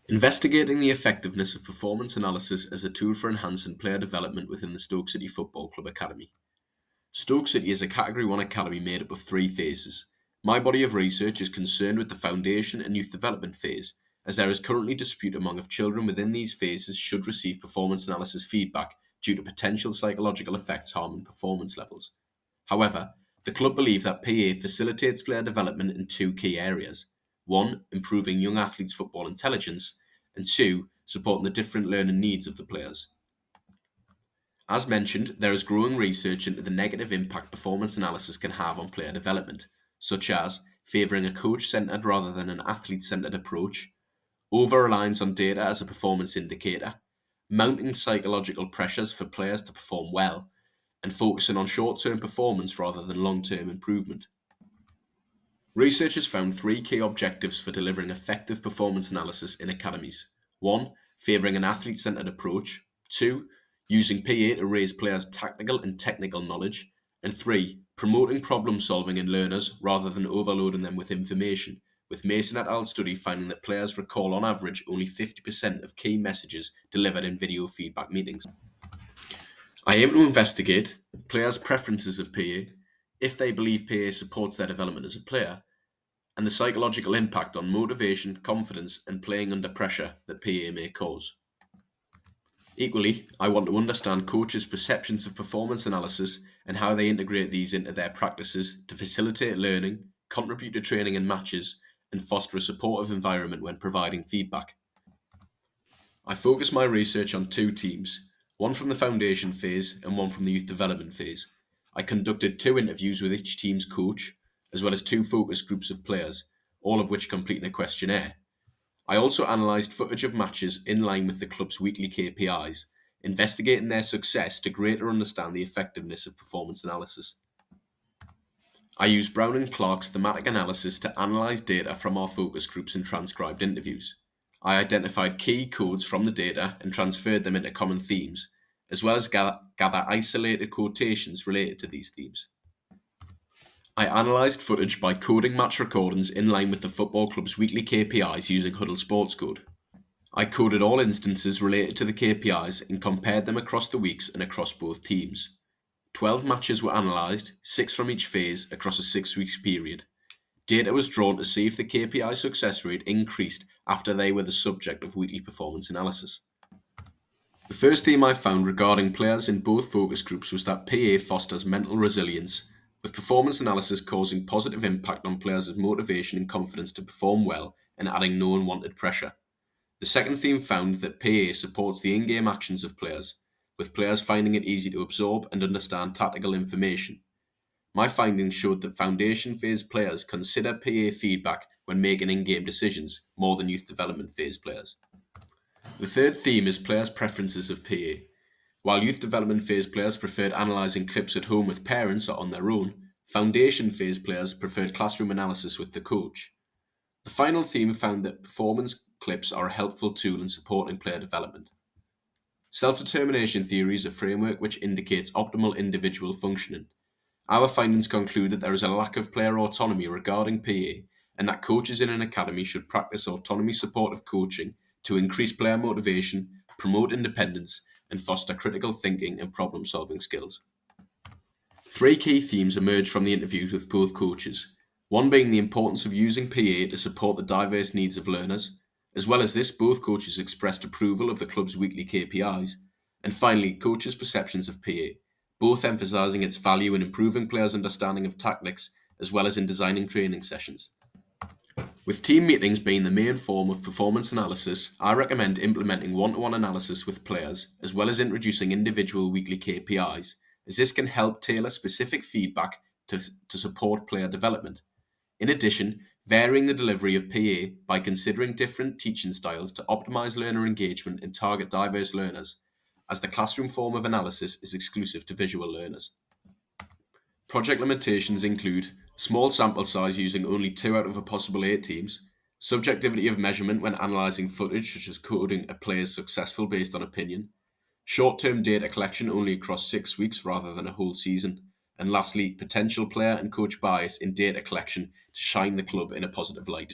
Investigating the effectiveness of performance analysis as a tool for enhancing player development within the Stoke City Football Club Academy. Stoke City is a Category 1 academy made up of three phases. My body of research is concerned with the foundation and youth development phase, as there is currently dispute among if children within these phases should receive performance analysis feedback due to potential psychological effects harming performance levels. However, the club believe that PA facilitates player development in two key areas. One, improving young athletes' football intelligence, and two, supporting the different learning needs of the players. As mentioned, there is growing research into the negative impact performance analysis can have on player development, such as favouring a coach-centred rather than an athlete-centred approach, over-reliance on data as a performance indicator, mounting psychological pressures for players to perform well, and focusing on short-term performance rather than long-term improvement. Research has found three key objectives for delivering effective performance analysis in academies. 1. Favouring an athlete-centred approach. 2. Using PA to raise players' tactical and technical knowledge. And 3. Promoting problem solving in learners rather than overloading them with information, with Mason et al. Study finding that players recall on average only 50% of key messages delivered in video feedback meetings. I aim to investigate players' preferences of PA, if they believe PA supports their development as a player, and the psychological impact on motivation, confidence, and playing under pressure that PA may cause. Equally, I want to understand coaches' perceptions of performance analysis and how they integrate these into their practices to facilitate learning, contribute to training and matches, and foster a supportive environment when providing feedback. I focus my research on two teams, one from the foundation phase and one from the youth development phase. I conducted 2 interviews with each team's coach, as well as 2 focus groups of players, all of which completing a questionnaire. I also analysed footage of matches in line with the club's weekly KPIs, investigating their success to greater understand the effectiveness of performance analysis. I used Brown and Clark's thematic analysis to analyse data from our focus groups and transcribed interviews. I identified key codes from the data and transferred them into common themes, as well as gather isolated quotations related to these themes. I analysed footage by coding match recordings in line with the football club's weekly KPIs using Huddle Sports Code. I coded all instances related to the KPIs and compared them across the weeks and across both teams. 12 matches were analysed, 6 from each phase across a 6-week period. Data was drawn to see if the KPI success rate increased after they were the subject of weekly performance analysis. The first theme I found regarding players in both focus groups was that PA fosters mental resilience, with performance analysis causing positive impact on players' motivation and confidence to perform well and adding no unwanted pressure. The second theme found that PA supports the in-game actions of players, with players finding it easy to absorb and understand tactical information. My findings showed that foundation phase players consider PA feedback when making in-game decisions more than youth development phase players. The third theme is players' preferences of PA. While youth development phase players preferred analysing clips at home with parents or on their own, foundation phase players preferred classroom analysis with the coach. The final theme found that performance clips are a helpful tool in supporting player development. Self-determination theory is a framework which indicates optimal individual functioning. Our findings conclude that there is a lack of player autonomy regarding PA and that coaches in an academy should practice autonomy supportive coaching to increase player motivation, promote independence, and foster critical thinking and problem-solving skills. 3 key themes emerged from the interviews with both coaches, one being the importance of using PA to support the diverse needs of learners. As well as this, both coaches expressed approval of the club's weekly KPIs, and finally, coaches' perceptions of PA, both emphasising its value in improving players' understanding of tactics as well as in designing training sessions. With team meetings being the main form of performance analysis, I recommend implementing one-to-one analysis with players as well as introducing individual weekly KPIs, as this can help tailor specific feedback to support player development. In addition, varying the delivery of PA by considering different teaching styles to optimise learner engagement and target diverse learners, as the classroom form of analysis is exclusive to visual learners. Project limitations include small sample size using only 2 out of a possible 8 teams, subjectivity of measurement when analysing footage such as coding a player's successful based on opinion, short-term data collection only across 6 weeks rather than a whole season, and lastly, potential player and coach bias in data collection to shine the club in a positive light.